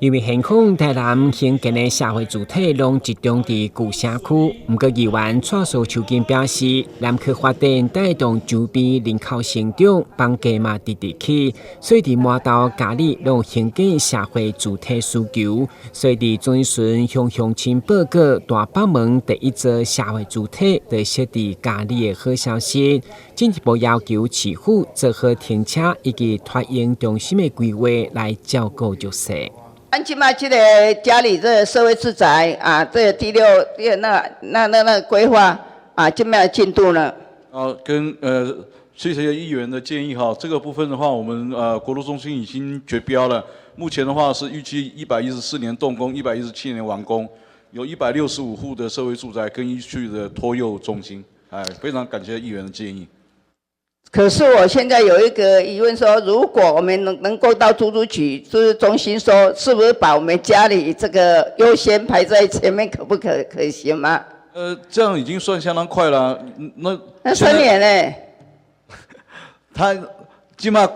因为现况台南兴建的社会主体拢集中伫旧社区，不过议员蔡苏秋瑾表示，南区发展带动周边人口成长，房价嘛直直起，所以伫满岛家里拢兴建社会主体需求，所以伫转巡向乡亲报告大北门第一座社会主体就设伫家里的好消息，进一步要求市府做好停车以及托婴中心的规划来照顾弱势。咱即马这个家里这个社会住宅啊，这个第六那规划啊，这边的进度呢？谢谢议员的建议哈，这个部分的话，我们国路中心已经决标了，目前的话是预计114年动工，117年完工，有165户的社会住宅跟1区的托幼中心，非常感谢议员的建议。可是我现在有一个疑问说，如果我们能够到住局就是中心说，是不是把我们家里这个优先排在前面，可行吗？这样已经算相当快了。那3年呢？他起码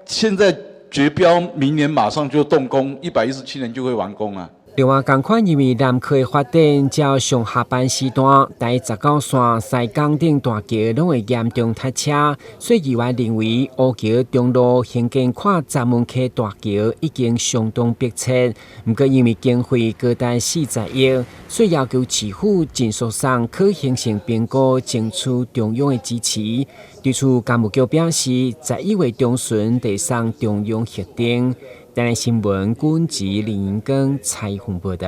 现在决标，明年马上就动工，117年就会完工啊。另外，同款因为南区的发展，照上下班时段，在19线西港顶大桥拢会严重塞车，所以议员认为乌桥中路兴建跨闸门溪大桥已经相当迫切。不过因为经费高达40亿，所以要求市府尽速上可行性评估，争取中央的支持。对此，干部局表示，11月中旬得上中央核定。台南新闻，军职林英根采访报道。